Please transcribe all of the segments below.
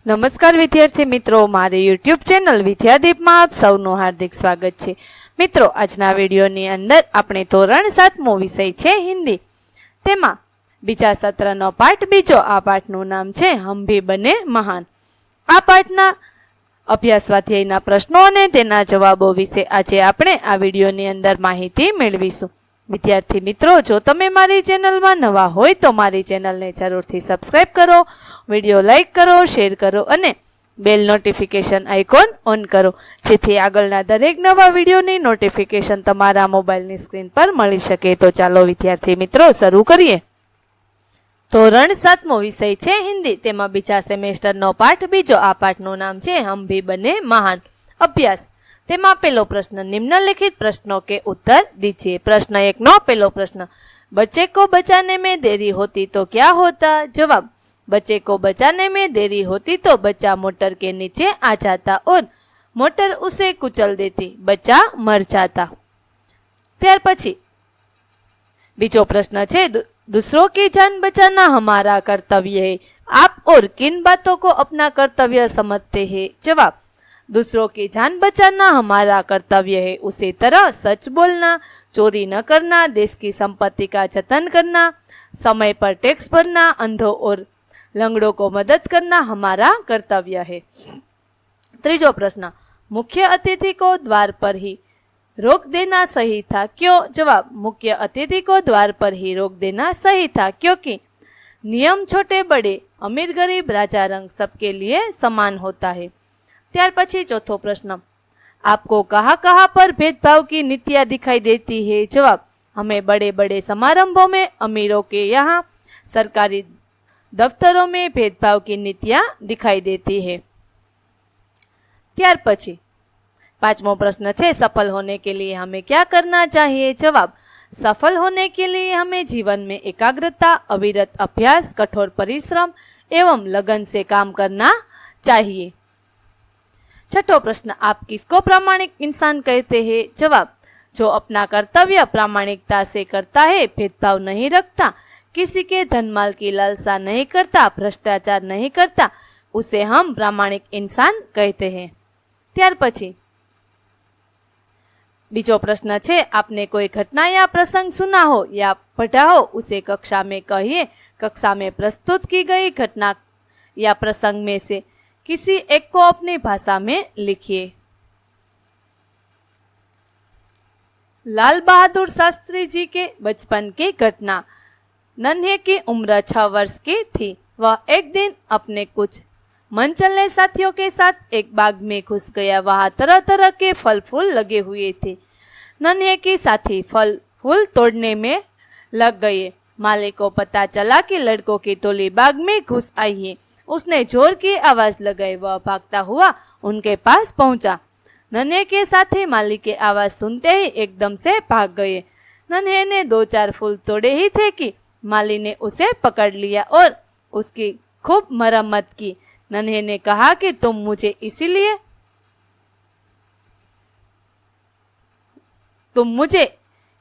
નમસ્કાર વિદ્યાર્થી મિત્રો, મારી યુટ્યુબ ચેનલ વિદ્યાદીપમાં આપ સૌનું હાર્દિક સ્વાગત છે। મિત્રો, આજના વિડીયોની અંદર આપણે ધોરણ 7મો વિષય છે હિન્દી, તેમાં બીજા સત્રનો પાઠ બીજો। આ પાઠનું નામ છે હમ ભી બને મહાન। આ પાઠના અભ્યાસ સ્વાધ્યાયના પ્રશ્નો અને તેના જવાબો વિશે આજે આપણે આ વિડીયોની અંદર માહિતી મેળવીશું। વિદ્યાર્થી મિત્રો, જો તમે મારી ચેનલમાં નવા હોય તો મારી ચેનલને જરૂરથી સબસ્ક્રાઇબ કરો, વિડીયો લાઇક કરો, શેર કરો અને બેલ નોટિફિકેશન આઇકોન ઓન કરો, જેથી આગળના દરેક નવા વિડીયોની નોટિફિકેશન તમારા મોબાઈલની સ્ક્રીન પર મળી શકે। તો ચાલો વિદ્યાર્થી મિત્રો શરૂ કરીએ। ધોરણ 7મો વિષય છે હિન્દી, તેમાં બીજા સેમેસ્ટરનો પાઠ બીજો। આ પાઠનું નામ છે હમ ભી બને મહાન। અભ્યાસ, તેમાં પહેલો પ્રશ્ન, निम्नलिखित प्रश्नों के उत्तर दीजिए। प्रश्न 1 નો પહેલો પ્રશ્ન, बच्चे को बचाने में देरी होती तो क्या होता? जवाब, बच्चे को बचाने में देरी होती तो बच्चा मोटर के नीचे आ जाता और मोटर उसे कुचल देती, बच्चा मर जाता। ત્યાર પછી બીજો પ્રશ્ન છે, दूसरों की जान बचाना हमारा कर्तव्य है, आप और किन बातों को अपना कर्तव्य समझते हैं? जवाब, दूसरों की जान बचाना हमारा कर्तव्य है, उसी तरह सच बोलना, चोरी न करना, देश की संपत्ति का जतन करना, समय पर टैक्स भरना, अंधों और लंगड़ों को मदद करना हमारा कर्तव्य है। तीसरा प्रश्न, मुख्य अतिथि को द्वार पर ही रोक देना सही था, क्यों? जवाब, मुख्य अतिथि को द्वार पर ही रोक देना सही था क्योंकि नियम छोटे बड़े, अमीर गरीब, राजा रंग सबके लिए समान होता है। ત્યાર પછી ચોથો પ્રશ્ન, आपको कहाँ कहाँ पर भेदभाव की नीतियाँ दिखाई देती है? जवाब, हमें बड़े बड़े समारंभों में, अमीरों के यहाँ, सरकारी दफ्तरों में भेदभाव की नीतियाँ दिखाई देती है। ત્યાર પછી पांचमो प्रश्न है, सफल होने के लिए हमें क्या करना चाहिए? जवाब, सफल होने के लिए हमें जीवन में एकाग्रता, अविरत अभ्यास, कठोर परिश्रम एवं लगन से काम करना चाहिए। छठो प्रश्न, आप किसको प्रामाणिक इंसान कहते हैं? जवाब, जो अपना कर्तव्य प्रामाणिकता से करता है, भेदभाव नहीं रखता, किसी के धन माल की लालसा नहीं करता, भ्रष्टाचार नहीं करता, उसे हम प्रामाणिक इंसान कहते हैं। ત્યાર પછી बीजो प्रश्न है, आपने कोई घटना या प्रसंग सुना हो या पढ़ा हो, उसे कक्षा में कहिए। कक्षा में प्रस्तुत की गई घटना या प्रसंग में से किसी एक को अपनी भाषा में लिखिए। लाल बहादुर शास्त्री जी के बचपन की घटना। नन्हे की उम्र 6 वर्ष की थी। वह एक दिन अपने कुछ मनचले साथियों के साथ एक बाग में घुस गया। वहाँ तरह तरह के फल फूल लगे हुए थे। नन्हे के साथी फल फूल तोड़ने में लग गए। मालिक को पता चला कि लड़कों की टोली बाग में घुस आई है। उसने जोर की आवाज लगाई। वह भागता हुआ उनके पास पहुंचा। नन्हे के साथी मालिक की आवाज सुनते ही एकदम से भाग गए। नन्हे ने 2-4 फूल तोड़े ही थे कि माली ने उसे पकड़ लिया और उसकी खूब मरम्मत की। नन्हे ने कहा कि तुम मुझे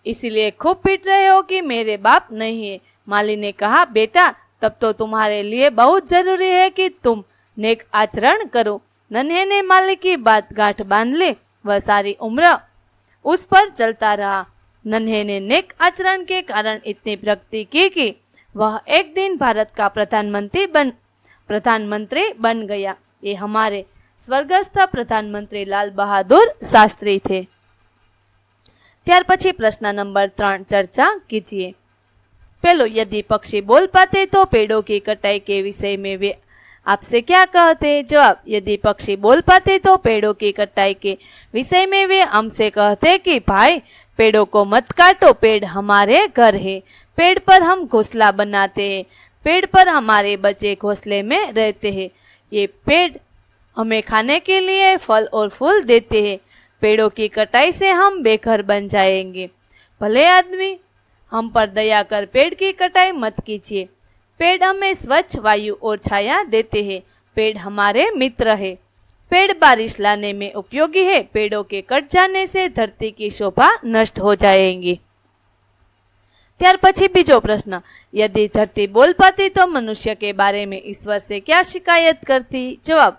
इसीलिए खूब पीट रहे हो कि मेरे बाप नहीं है। माली ने कहा, बेटा, तब तो तुम्हारे लिए बहुत जरूरी है कि तुम नेक आचरण करो। नन्हे ने माली की बात गांठ बांध ली। वह सारी उम्र उस पर चलता रहा। नन्हे ने नेक आचरण के कारण इतनी प्रगति की कि वह एक दिन भारत का प्रधानमंत्री बन गया। ये हमारे स्वर्गस्थ प्रधानमंत्री लाल बहादुर शास्त्री थे। ત્યાર પછી प्रश्न नंबर 3 चर्चा कीजिए। पहलो, यदि पक्षी बोल पाते तो पेड़ों की कटाई के विषय में वे आपसे क्या कहते? जवाब, यदि पक्षी बोल पाते तो पेड़ों की कटाई के विषय में वे हमसे कहते कि भाई, पेड़ों को मत काटो, पेड़ हमारे घर है, पेड़ पर हम घोंसला बनाते हैं, पेड़ पर हमारे बच्चे घोंसले में रहते हैं, ये पेड़ हमें खाने के लिए फल और फूल देते हैं, पेड़ों की कटाई से हम बेघर बन जाएंगे। भले आदमी, हम पर दया कर पेड़ की कटाई मत कीजिए। पेड़ हमें स्वच्छ वायु और छाया देते हैं, पेड़ हमारे मित्र है, पेड़ बारिश लाने में उपयोगी है, पेड़ों के कट जाने से धरती की शोभा नष्ट हो जाएगी। ત્યાર પછી બીજો प्रश्न, यदि धरती बोल पाती तो मनुष्य के बारे में ईश्वर से क्या शिकायत करती? जवाब,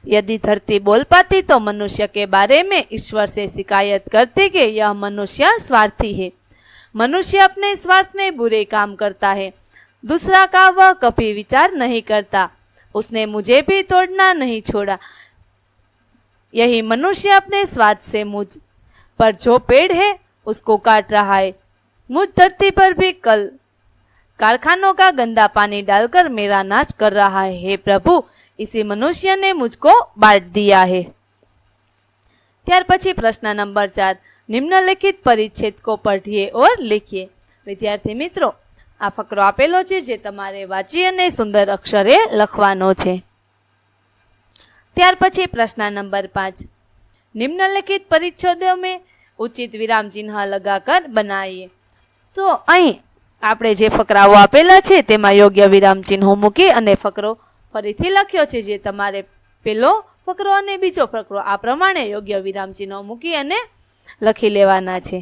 यदि धरती बोल पाती तो मनुष्य के बारे में ईश्वर से शिकायत करती कि यह मनुष्य स्वार्थी है। मनुष्य अपने स्वार्थ में बुरे काम करता है, दूसरा का वह कभी विचार नहीं करता। उसने मुझे भी तोड़ना नहीं छोड़ा। यही मनुष्य अपने स्वार्थ से मुझ पर जो पेड़ है उसको काट रहा है। मुझ धरती पर भी कल कारखानों का गंदा पानी डालकर मेरा नाश कर रहा है। हे प्रभु, इसी मनुष्य ने मुझको बांट दिया है। ત્યાર પછી પ્રશ્ન નંબર 4, નિમ્નલિખિત પરિચ્છેદ को पढ़िए और लिखिए। વિદ્યાર્થી મિત્રો, આ ફકરો આપેલો છે જે તમારે વાંચી અને સુંદર અક્ષરે લખવાનો છે। ત્યાર પછી પ્રશ્ન નંબર 5, निम्नलिखित परिच्छेदों में उचित विराम चिन्ह लगाकर बनाइए। तो અહીં આપણે જે ફકરાઓ આપેલા છે તેમાં યોગ્ય વિરામ ચિહ્નો મૂકી અને ફકરો ફરીથી લખ્યો છે, જે તમારે પેલો ફકરો અને બીજો ફકરો આ પ્રમાણે યોગ્ય વિરામ ચિહ્નો મૂકી અને લખી લેવાના છે।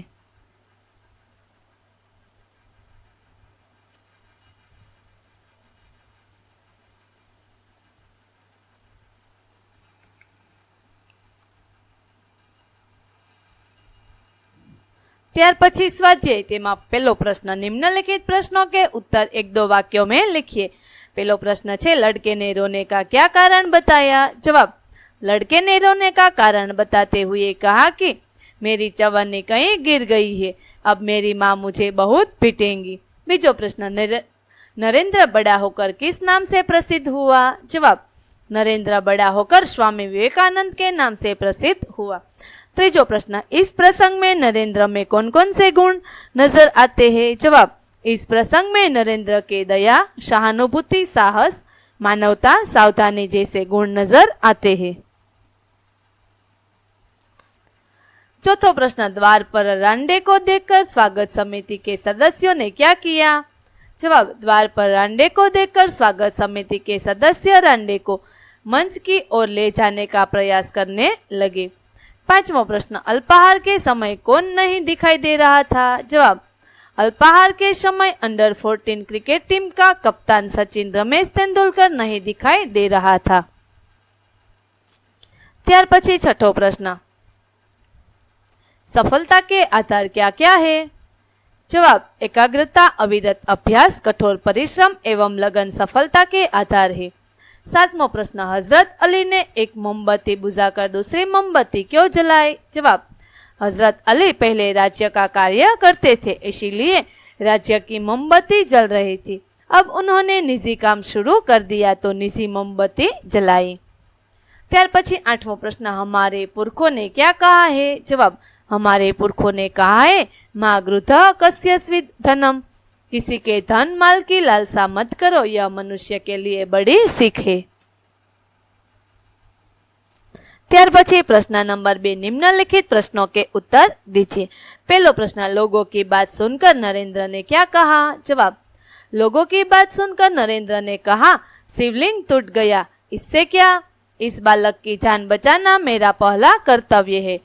ત્યાર પછી સ્વાધ્યાય, તેમાં પહેલો પ્રશ્ન, निम्नलिखित प्रश्नों के उत्तर 1-2 वाक्यों में लिखिए। पहलो प्रश्न है, लड़के ने रोने का क्या कारण बताया? जवाब, लड़के ने रोने का कारण बताते हुए कहा कि मेरी चवन्नी कहीं गिर गई है, अब मेरी माँ मुझे बहुत पीटेंगी। बीजो प्रश्न, नरेंद्र बड़ा होकर किस नाम से प्रसिद्ध हुआ? जवाब, नरेंद्र बड़ा होकर स्वामी विवेकानंद के नाम से प्रसिद्ध हुआ। तीजो प्रश्न, इस प्रसंग में नरेंद्र में कौन कौन से गुण नजर आते हैं? जवाब, इस प्रसंग में नरेंद्र के दया, सहानुभूति, साहस, मानवता, सावधानी जैसे गुण नजर आते हैं। चौथो प्रश्न, द्वार पर रांडे को देखकर स्वागत समिति के सदस्यों ने क्या किया? जवाब, द्वार पर रांडे को देखकर स्वागत समिति के सदस्य रांडे को मंच की ओर ले जाने का प्रयास करने लगे। पांचवा प्रश्न, अल्पाहार के समय कौन नहीं दिखाई दे रहा था? जवाब, अल्पाहार के समय अंडर 14 क्रिकेट टीम का कप्तान सचिन रमेश तेंदुलकर नहीं दिखाई दे रहा था। ત્યાર પછી છઠ્ઠો પ્રશ્ન, सफलता के आधार क्या क्या है? जवाब, एकाग्रता, अविरत अभ्यास, कठोर परिश्रम एवं लगन सफलता के आधार है। सातवां प्रश्न, हजरत अली ने एक मोमबत्ती बुझाकर दूसरी मोमबत्ती क्यों जलाई? जवाब, हजरत अली पहले राज्य का कार्य करते थे, इसीलिए राज्य की मोमबत्ती जल रही थी। अब उन्होंने निजी काम शुरू कर दिया तो निजी मोमबत्ती जलाई। ત્યાર પછી आठवां प्रश्न, हमारे पुरखों ने क्या कहा है? जवाब, हमारे पुरखों ने कहा है, माँ गृध कस्यस्विद धनम, किसी के धन माल की लालसा मत करो, यह मनुष्य के लिए बड़ी सीख है। ત્યાર પછી प्रश्न नंबर 2, निम्नलिखित प्रश्नों के उत्तर दीजिए। पहलो प्रश्न, लोगों की बात सुनकर नरेंद्र ने क्या कहा? जवाब, लोगों की बात सुनकर नरेंद्र ने कहा, शिवलिंग टूट गया, इससे क्या? इस बालक की जान बचाना मेरा पहला कर्तव्य है।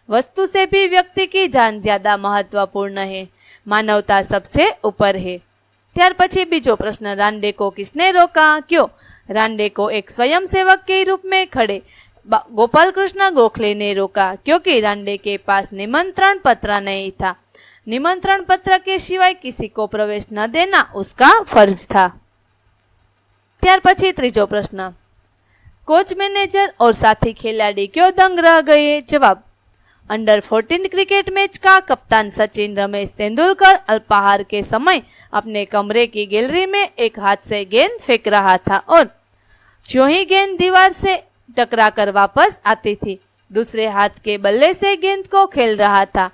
वस्तु से भी व्यक्ति की जान ज्यादा महत्वपूर्ण है, मानवता सबसे ऊपर है। ત્યાર પછી બીજો प्रश्न, रांडे को किसने रोका? क्यों? रांडे को एक स्वयंसेवक के रूप में खड़े गोपाल कृष्ण गोखले ने रोका, क्योंकि रांडे के पास निमंत्रण पत्र नहीं था। निमंत्रण पत्र के सिवाय किसी को प्रवेश न देना उसका फर्ज था। ત્યાર પછી ત્રીજો प्रश्न, कोच, मैनेजर और साथी खिलाड़ी क्यों दंग रह गए? जवाब, अंडर 14 क्रिकेट मैच का कप्तान सचिन रमेश तेंदुलकर अल्पाहार के समय अपने कमरे की गैलरी में एक हाथ से गेंद फेंक रहा था और जो ही गेंद दीवार से टकराकर वापस आती थी, दूसरे हाथ के बल्ले से गेंद को खेल रहा था।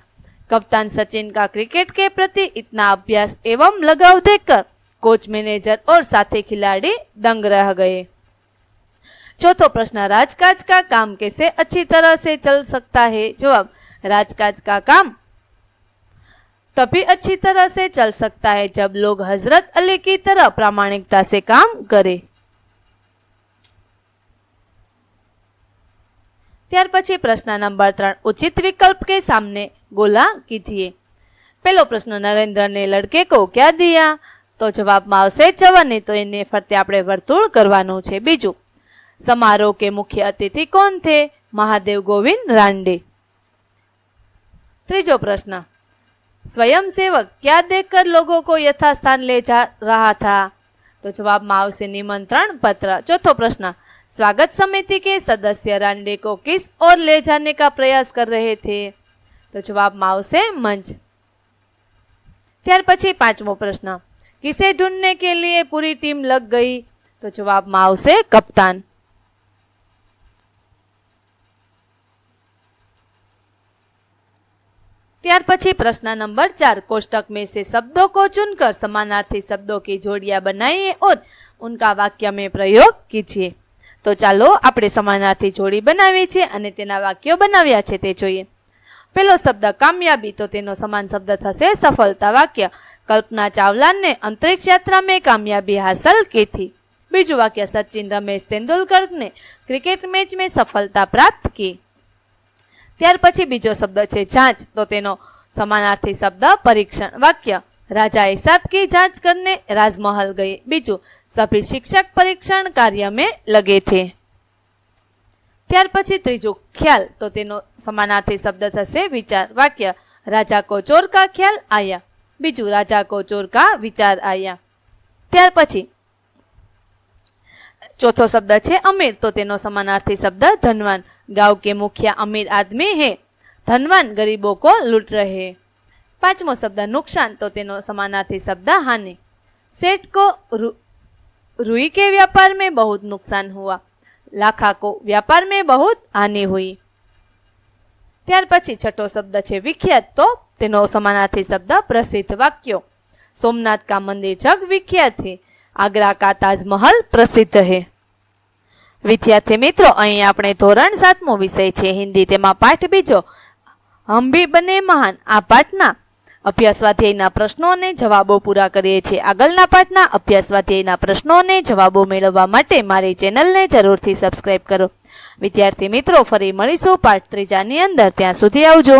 कप्तान सचिन का क्रिकेट के प्रति इतना अभ्यास एवं लगाव देखकर कोच, मैनेजर और साथी खिलाड़ी दंग रह गए। चौथो प्रश्न, राजकाज का काम कैसे अच्छी तरह से चल सकता है? जवाब, राजकाज का काम तभी अच्छी तरह से चल सकता है जब लोग हजरत अली की तरह प्रामाणिकता से काम करें। ત્યાર પછી प्रश्न नंबर 3, उचित विकल्प के सामने गोला कीजिए। પહેલો પ્રશ્ન, નરેન્દ્ર ને લડકે કો ક્યાં દિયા? તો જવાબમાં આવશે ચવન્ની. તો એને ફરતે આપણે વર્તુળ કરવાનું છે. બીજું, समारोह के मुख्य अतिथि कौन थे? महादेव गोविंद रांडे। तीजो प्रश्न, स्वयंसेवक क्या देखकर लोगों को यथास्थान ले जा रहा था? तो जवाब में आवशे निमंत्रण पत्र। चौथो प्रश्न, स्वागत समिति के सदस्य रांडे को किस ओर ले जाने का प्रयास कर रहे थे? तो जवाब में आवशे मंच। त्यार पछी पांचमो प्रश्न, किसे ढूंढने के लिए पूरी टीम लग गई? तो जवाब में आवशे कप्तान। त्यार पछी प्रश्न नंबर 4, कोष्टक में से शब्दों को चुनकर समानार्थी शब्दों की जोड़ियां बनाइए और उनका वाक्य में प्रयोग कीजिए। तो चालो आपणे समानार्थी जोड़ी बनावी छे अने तेना वाक्यो बनाव्या छे ते जोईए। पहलो शब्द कामयाबी, तो तेनो समान शब्द थशे सफलता। वाक्य, कल्पना चावला ने अंतरिक्ष यात्रा में कामयाबी हासिल की थी। बीजू वाक्य, सचिन रमेश तेंदुलकर ने क्रिकेट मैच में सफलता प्राप्त की। त्यार पछी बीजो शब्द छे जांच, तो तेनो समानार्थी शब्द परीक्षण। वाक्य, राजा हिसाब की जांच करने राजमहल गए। बीजू, सभी शिक्षक परीक्षण कार्य में लगे थे। त्यार पछी त्रीजो ख्याल, तो तेनो समानार्थी शब्द थशे विचार। वाक्य, राजा को चोर का ख्याल आया। बीजू, राजा को चोर का विचार आया। त्यार पछी चौथो शब्द छे अमीर, तो तेनो समानार्थी शब्द धनवान। गांव के मुखिया अमीर आदमी है, धनवान गरीबों को लूट रहे। पांचमो शब्द नुकसान, तो तेनो समानार्थी शब्द हानि। सेठ को रुई के व्यापार में बहुत नुकसान हुआ, लाखा को व्यापार में बहुत हानि हुई। त्यार पछी छठो शब्द छे विख्यात, तो तेनो समानार्थी शब्द प्रसिद्ध। वाक्यो, सोमनाथ का मंदिर जग विख्यात है, आगरा का ताजमहल प्रसिद्ध है। विद्यार्थी मित्रों, अहीं आपणे धोरण 7मो विषय छे हिंदी, तेमां पाठ बीजो हम भी बने महान आ पाठना अभ्यास स्वाध्यायना प्रश्नों अने जवाबो पूरा करीए छीए। आगळना पाठना अभ्यास स्वाध्यायना प्रश्नों अने जवाबो मेळववा माटे मारी चेनलने जरूरथी सब्सक्राइब करो। विद्यार्थी मित्रों, फरी मळीशुं पाठ 3 ની અંદર। ત્યાં સુધી આવજો।